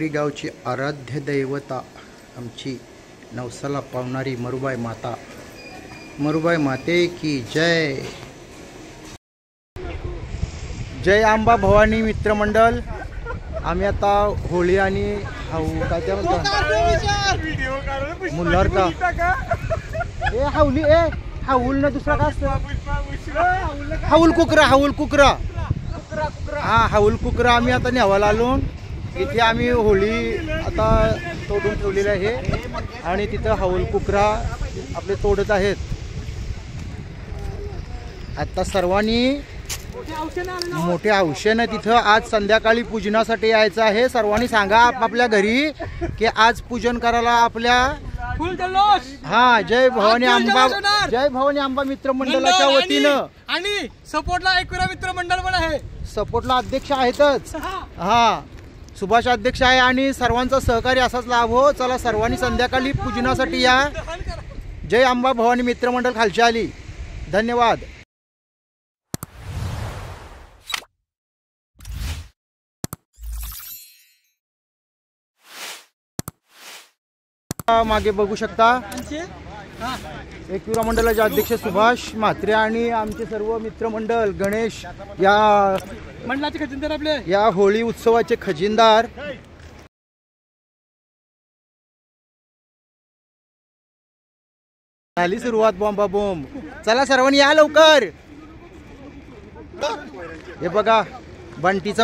बामंडोंगरी गावची आराध्य दैवता आमची नवसाला पावणारी मरुबाई माता, मरुबाई माते की जय. जय अंबा भवानी मित्रमंडळ. आम्ही आता होळी आणि काय ते म्हणतात मुल्हार का ए हावली ए हाऊल ना दुसरा का असतं हाऊल कुकरा, हाऊल कुकरा. हा हाऊल कुकरा आम्ही आता न्यावाला आलो. इथे आम्ही होळी आता तोडून ठेवलेली आहे आणि तिथं हाऊल कुकरा आपले तोडत आहेत. आता सर्वांनी मोठे औषण तिथं आज संध्याकाळी पूजनासाठी यायचं आहे. सर्वांनी सांगा आपापल्या घरी की आज पूजन करायला आपल्या हा जय भवानी अंबा, जय भवानी अंबा मित्र मंडळाच्या वतीनं. आणि सपोर्टला एकविरा मित्र मंडळ पण आहे. सपोर्टला अध्यक्ष आहेतच. हा सुभाष अध्यक्ष आहे आणि सर्वांचा सहकार्य असाच लाभ हो. चला सर्वांनी संध्याकाळी पूजनासाठी या. जय अंबा भवानी मित्र मंडळ खालची आली. धन्यवाद. मागे बघू शकता एकविरा मंडळाचे अध्यक्ष सुभाष म्हात्रे आणि आमचे सर्व मित्रमंडळ गणेश या मंडळाचे खजिनदार, आपले या होळी उत्सवाचे खजिनदार. झाली सुरुवात बॉम्बा बॉम्ब. चला सर्वांनी या लवकर. हे बघा बंटीचा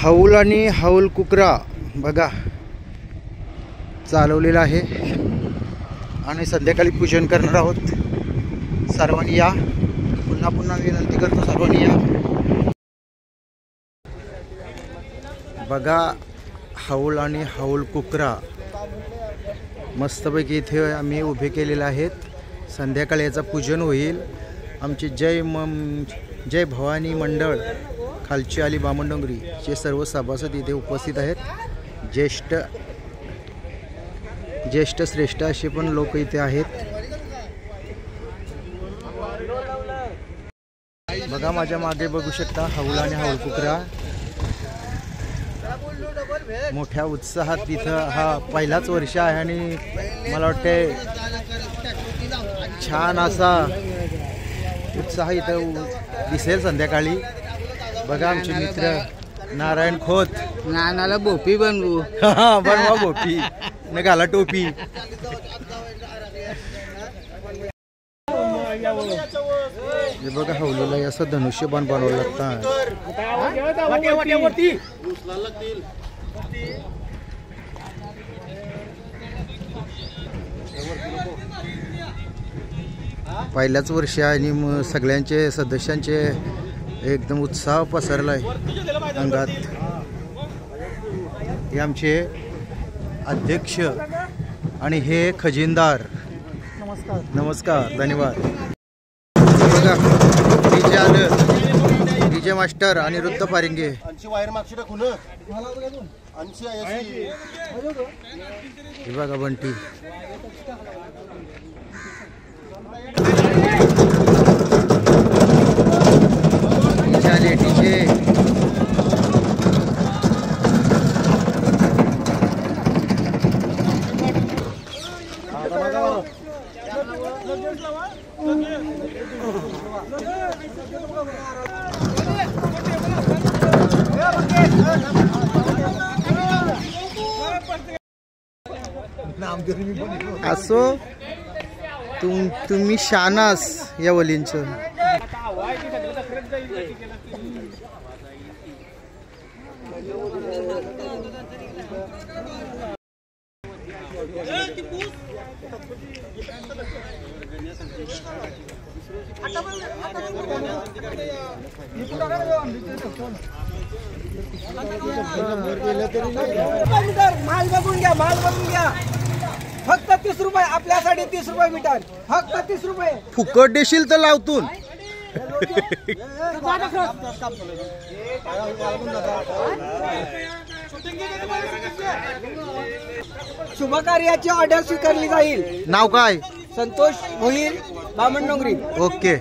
हाऊल आणि हाऊल कुकरा बघा चालवलेला आहे आणि संध्याकाळी पूजन करणार आहोत. सर्वांनी या. पुन्हा पुन्हा विनंती करतो सर्वांनी या. बघा हाऊल आणि हाऊल कुकरा मस्तपैकी इथे आम्ही उभे केलेले आहेत. संध्याकाळी याचं पूजन होईल. आमचे जय भवानी मंडळ खालची आली बामंडोंगरी चे सर्व सभासद इथे उपस्थित आहेत. ज्येष्ठ श्रेष्ठ असे पण लोक इथे आहेत. बघा माझ्या मागे बघू शकता हाऊल आणि हाऊल कुकरा मोठ्या उत्साहात तिथं. हा पहिलाच वर्ष आहे आणि मला वाटते छान असा उत्साह इथं दिसेल संध्याकाळी. बघा आमचे मित्र नारायण खोत. नानाला भोपी बनवू. बनवा भोपी न घाला टोपी. हे बघा हवलीला असं धनुष्यबाण बनवावं लागतं. पहिल्याच वर्ष आहे आणि सगळ्यांचे सदस्यांचे एकदम उत्साह पसरलाय अंगात. हे आमचे अध्यक्ष आणि हे खजिनदार. नमस्कार. नमस्कार. धन्यवाद. बघा डीजे आलं, डीजे मास्टर अनिरुद्ध पारिंगे. हे बघा बंटी. डीजे असो तुम्ही शानास या वलींचं. माल बघून घ्या, माल बघून घ्या. फक्त 30 रुपये आपल्यासाठी, 30 रुपये मीटर, फक्त 30 रुपये. फुकट देशील तर लावतून. शुभ कार्याची ऑर्डर स्वीकारली जाईल. नाव काय? संतोष भोईर, बामण डोंगरी. ओके.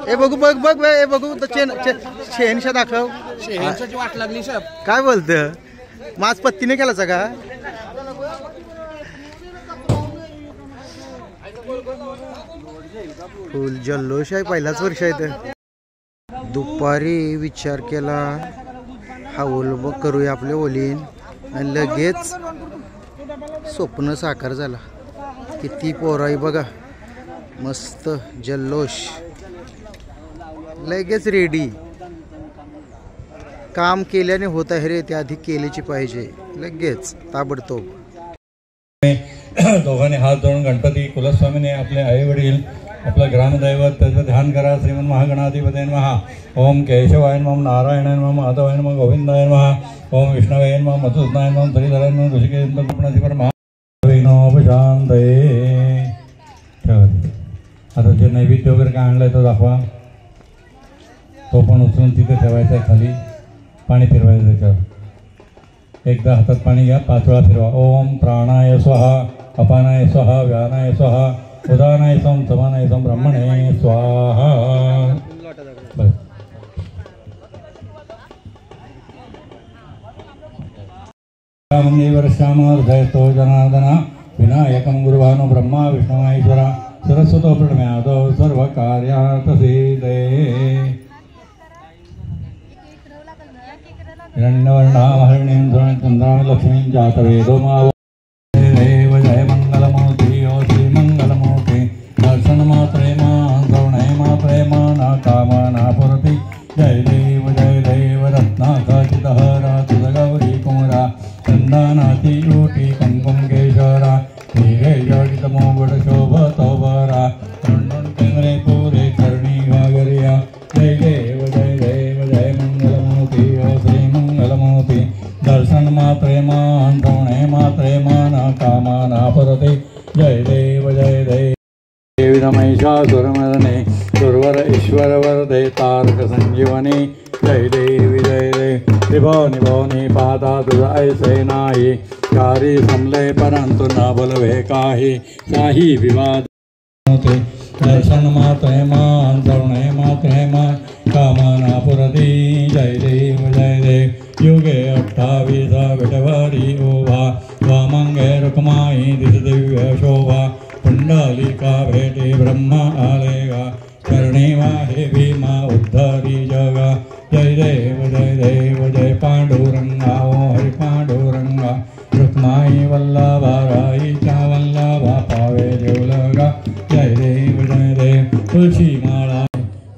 ए बघू बघ बघ ए बघू तर शहेनशा दाखव. शहेनशाची वाट लागली साहेब. काय बोलत? माझ पत्तीने केलाचा का? फुल जल्लोष आहे, पहिलाच वर्ष आहे. दुपारी विचार केला हाऊल करूया आपल्या ओलीन आणि लगेच स्वप्न साकार झाला. किती पोराई बघा, मस्त जल्लोष, लगेच रेडी. काम केल्याने होत आहे रे, ते आधी केल्याची पाहिजे, लगेच ताबडतोब. दोघांनी हात जोडून गणपती कुलस्वामीने आपले आई वडील, आपलं ग्रामदैवत त्याचं ध्यान करा. श्रीमन महागणाधिपती नमः. ओम केशवाय नमः, नारायणाय नमः, माधवाय नमः, गोविंदाय नमः. ओम विष्णवे नमः, मधुसूदनाय नमः, श्रीधराय नमः, ऋषिकेश नमः. आता जे नैवेद्य वगैरे काय आणलंय तो दाखवा. तो पण उचलून तिथे ठेवायचा आहे खाली. पाणी फिरवायचं त्याच्यावर. एकदा हातात पाणी घ्या, 5 वेळा फिरवा. ओम प्राणाय स्वाहा, अपानाय स्वाहा, व्यानाय स्वाहा, उदानाय सम, समानाय सम, ब्रह्मणे स्वाहा. बस. श्यामर्धयतो जनार्दना विनायकं गुरुभानो ब्रह्मा विष्णु महेश्वरा सरस्वतो प्रणम्यादो सर्व कार्यार्थ सिद्धे. हिरण्यवर्णामहर्णीं चंद्रां लक्ष्मीं जातवेदो माव. देव जय मंगलमूर्ति, ओ श्री मंगलमूर्ति. दर्शन मात्रे मा श्रवणे मा प्रेमा ना कामना पुरति. जय देव रत्नाखचितहरा तुलगौरी कुमरा. चंदनाती यूटी कुंकुम केशरा. हिरे जडितमोगुड शोभतोबरा. केंद्रे पूरे कर्णी घागरिया. जय देव जय मंगलमूर्ति, ओ श्री मंगलमूर्ति. दर्शन मात्रे मान श्रवणे मात्रे मान कामना पुरति. जय देव महिषासुरमर्दने सुरवर ईश्वर वरदे तारक संजीवनी. जय देवी त्रिभुवनी भुवनी पादा तुझ ऐसे नाही. कारी समले परंतु न बोलवे काही. काही विवाद होते. दर्शन मात्रे मान श्रवणे मात्रे मान कामना पुरती. जय देव युगे 28 विटवारी ओभा. वामंगे रुक्माई दिस दिव्य शोभा. पुंडलिका भेटे ब्रह्मा आलेगा. कर्णे वाहे भीमा उद्धारी जगा. जय देव पांडुरंगा, ओ हरि पांडुरंगा. रुक्माई वल्लभा राईच्या वल्लभा पावे देवलगा. जय देव तुळशी माळा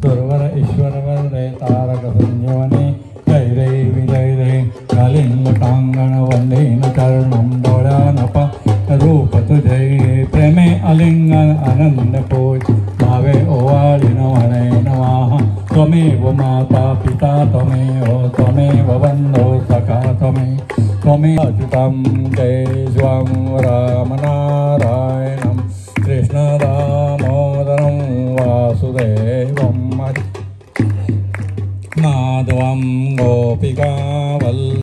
सुरवर ईश्वर वरदे तारक संजीवनी. जय देव कालिंग टांगण वंदेन चरणं डोळ्यानप. रूप तुझे प्रेमे अलिंगन आनंद पोच. भावे ओवाळीन म्हणे नमः. त्वमेव माता पिता त्वमेव बंधो सखा त्वमेव अच्युतं केशवं रामनारायणं कृष्ण दामोदरं वासुदेवं माधवं गोपिका वल्लभं.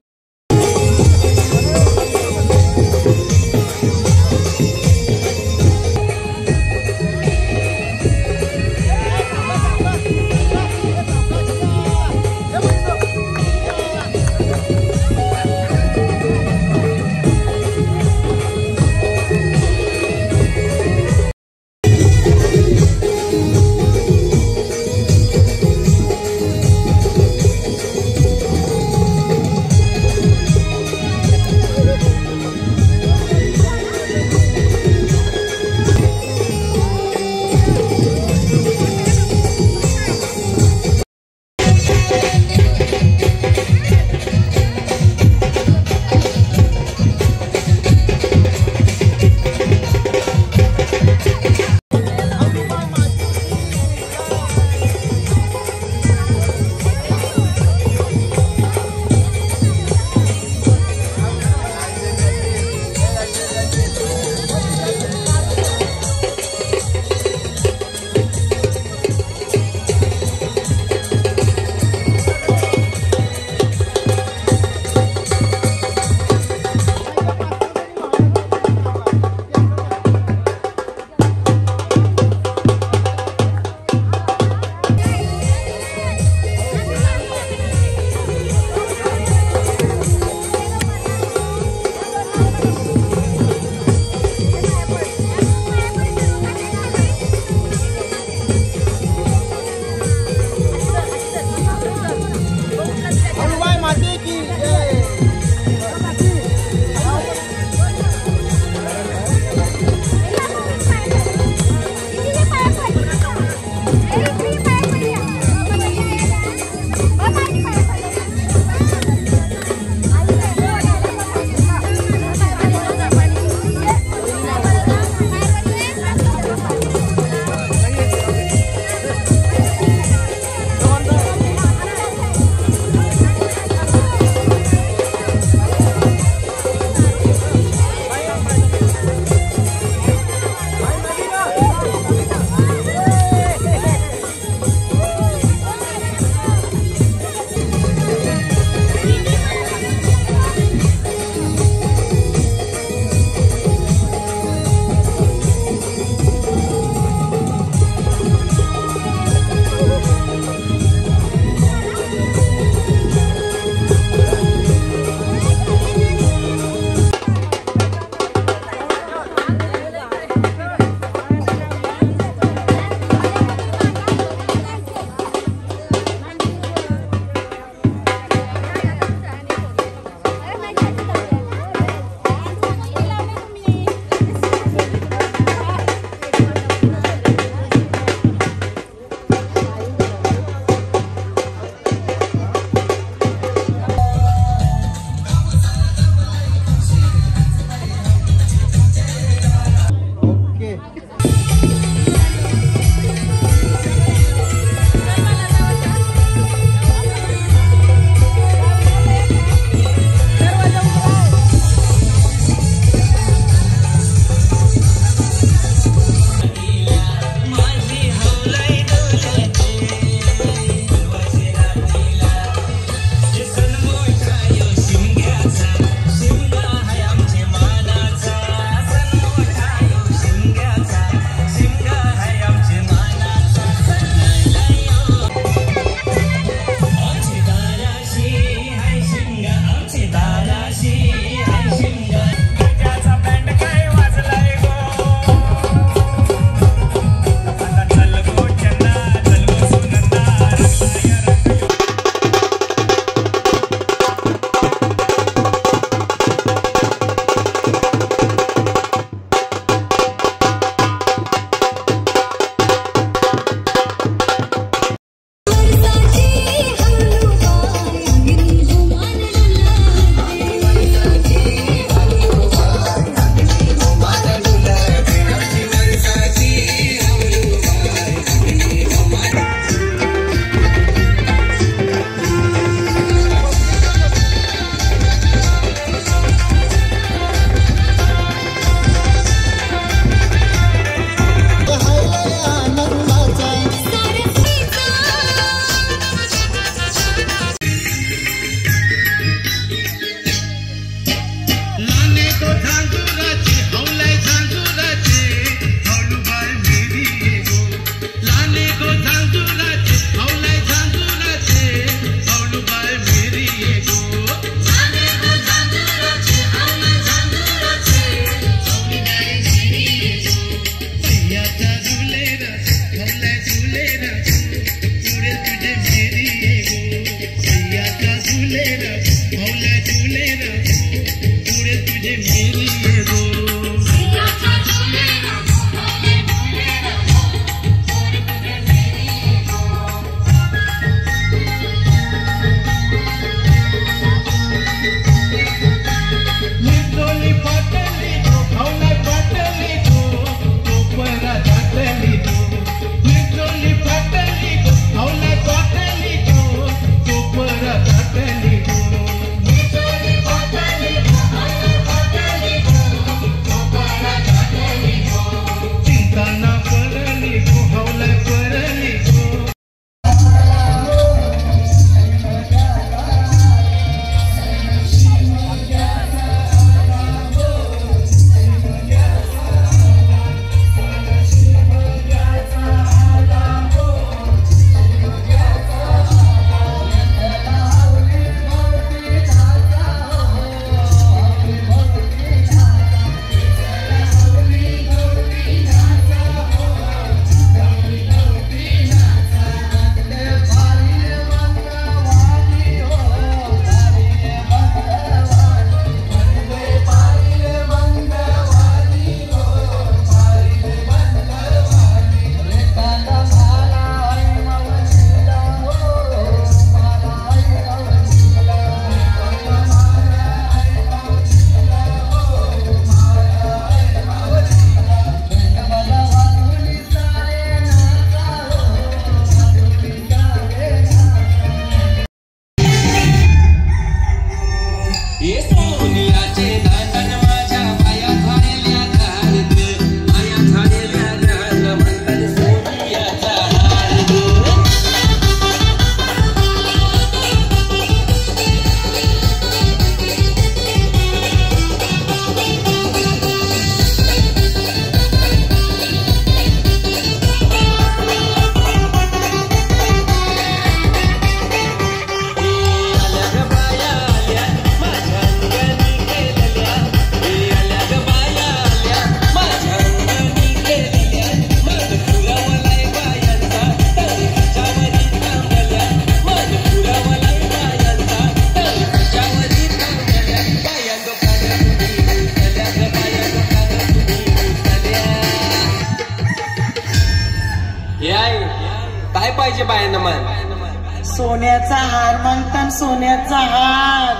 काय पाहिजे बायांना मन? सोन्याचा हार मागतान सोन्याचा हार.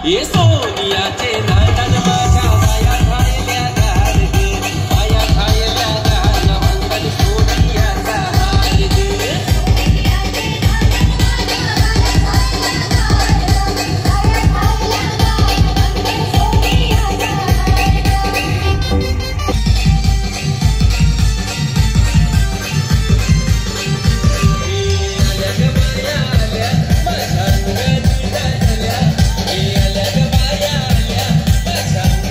हे सोनियाचे नाटन माझ्या बाया खायल्या दार गे, बाया खायल्या दार म्हणतात सोनियाचा हार गे. Bye.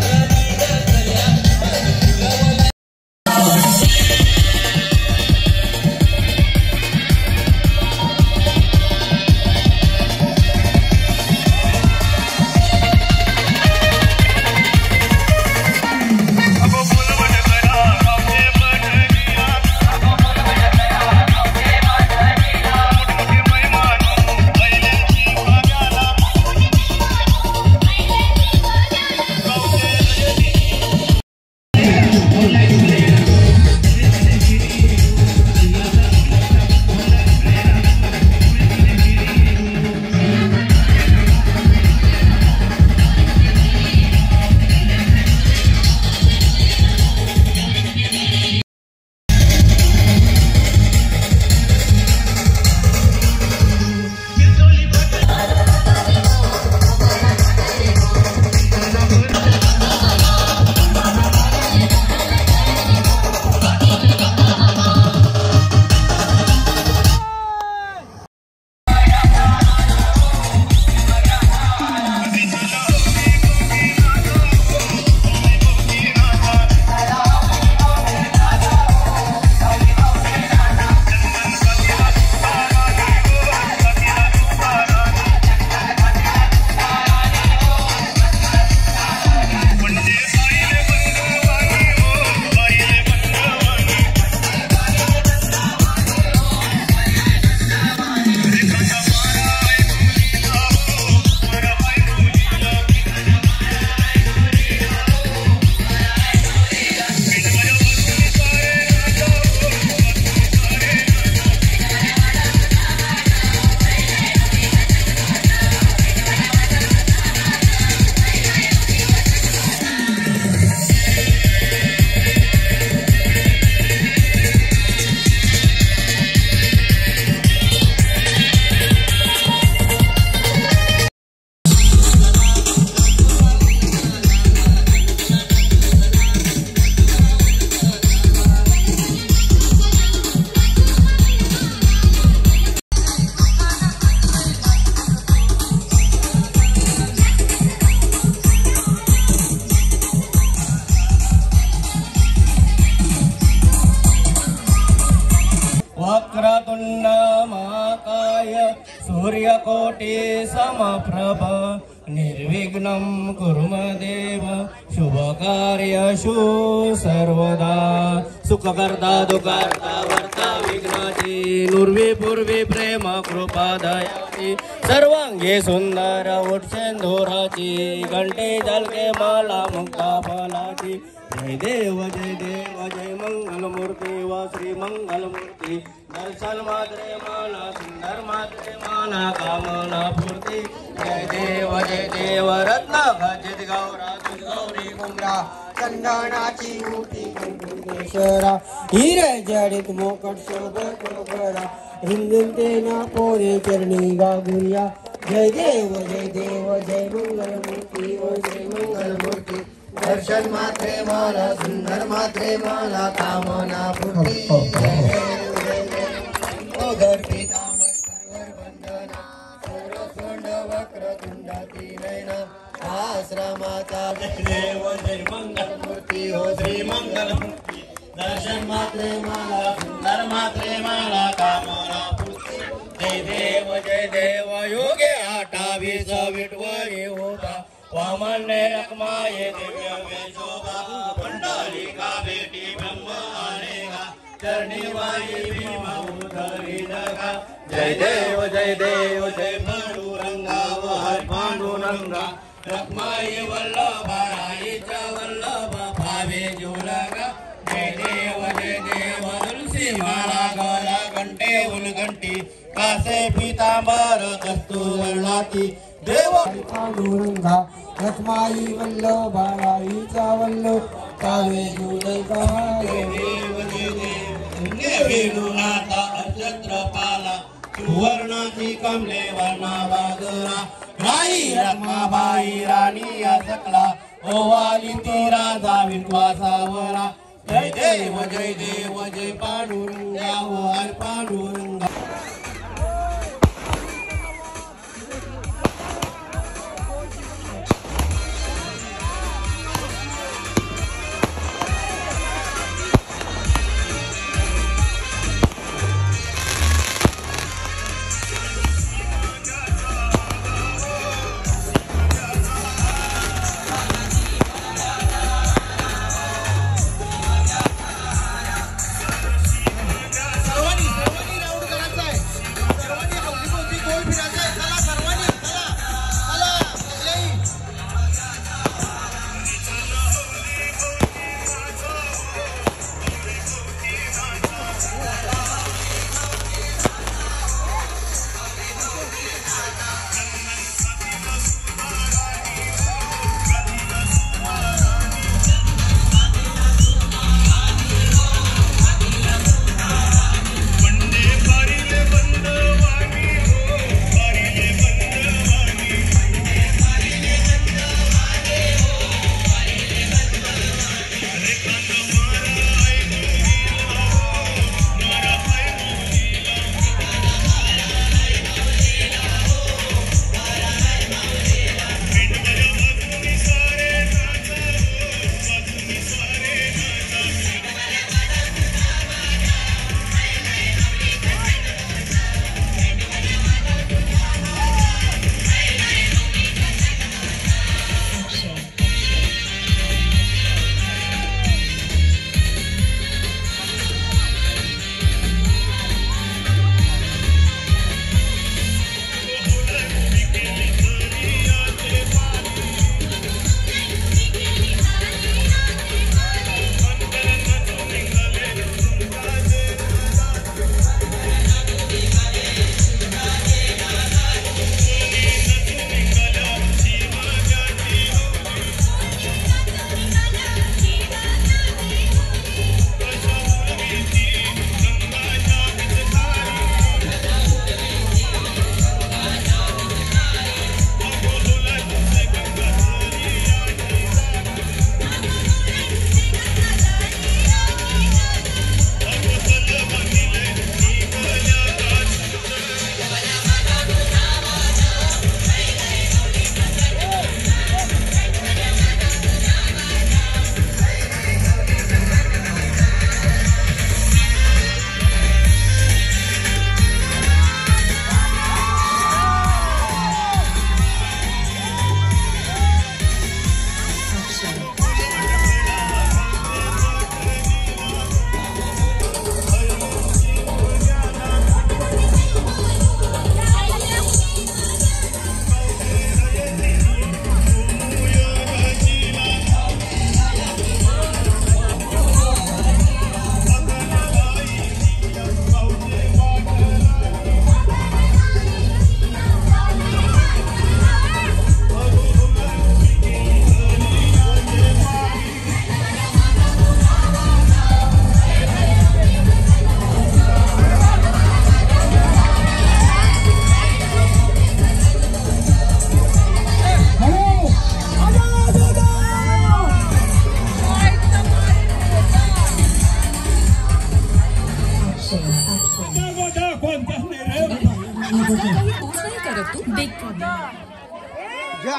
सूर्यकोटि समप्रभ निर्विघ्नं कुरु देव शुभकार्येषु सर्वदा सुखकर्ता दुःखकर्ता वर्ता विघ्नाची नुर्वी पूर्वी प्रेम कृपा दयाची सर्वांगी सुंदर उठसेंदुराची घंटे झलके माला मुक्ता फलाची जय देव जय मंगलमूर्ती व श्री मंगलमूर्ती दर्शन मात्रे माला सुंदर मात्रे माला कामना पूर्ती जय देव रत्न खचित गौरा गौरी कुमरा चंदनाची मूर्ती कुंकुमेश्वरा हिरे जडित मोकट शोभत गोरा हिंदुते ना पोरे चरणी गागुरिया जय देव जय मंगलमूर्ती ओ जय मंगलमूर्ती दर्शन मात्रे माला सुंदर मात्रे माला कामना पूर्ती ओधर पीतांबर सर्वर वंदना सर्वसोंड वक्रतुंडाती नयना आश्रमाचा जय देव जय मंगलमूर्ती हो श्री मंगलमूर्ती दर्शन मात्रे माला सुंदर मात्रे माला कामना पूर्ती जय देव योगे 28 विठवरी होता वामने रखमाये दिव्य वेशोभा पुंडलिका बेटी ब्रह्म आलेगा चरणी वाई भीमा उधरी जगा जय देव जय पांडुरंगा हर पांडुरंगा रखमाये वल्लभा राईचा वल्लभ भावे जोलगा जय देव तुलसी माला गला घंटे उलघंटी कासे पीतांबर कस्तूरलाती देव पांडुरंगा रखमाई वल्लभा राईचा वल्लभ भावे जोलगा जय देव वेणुनाथा छत्रपाला सुवर्णाची कमले वर्णा वागरा राई रखमाबाई राणी या सकला ओवाली ती राजा विश्वासावरा जय देव जय पांडुरंगा हर पांडुरंगा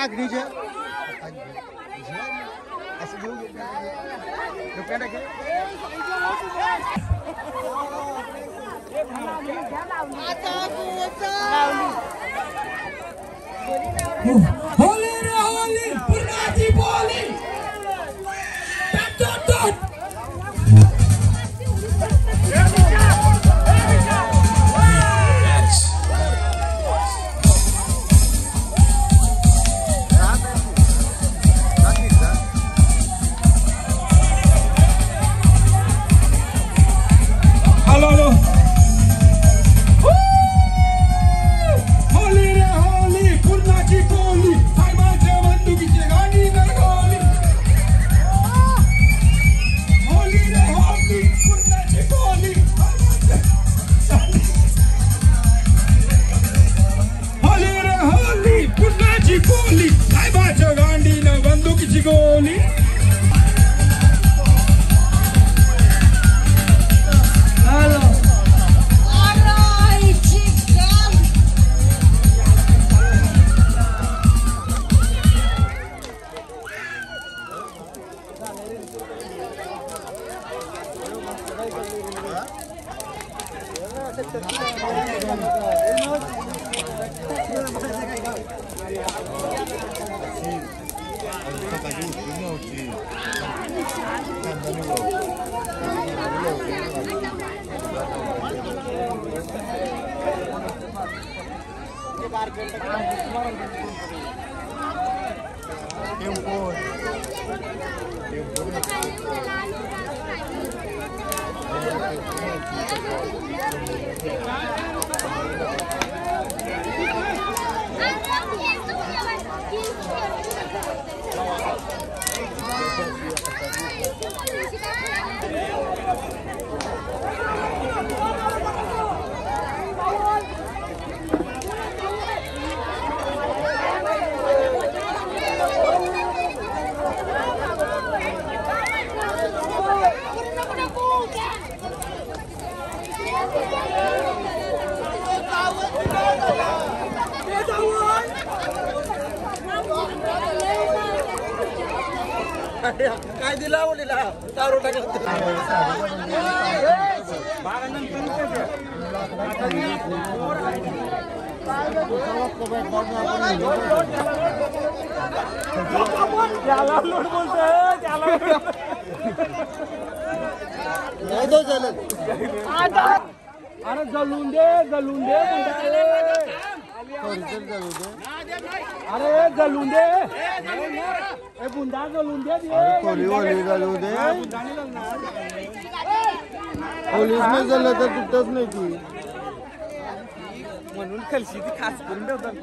नागणीचे असं घेऊ होली रे होली पुरणाची बोली काय दिला ओलीला दारू टाकत अरे जलून दे अरे जलून दे बुंदा जलून दे पोलीस नाही झालं तर तुटत नाही ती म्हणून खलशी ती खास करून ठेवतात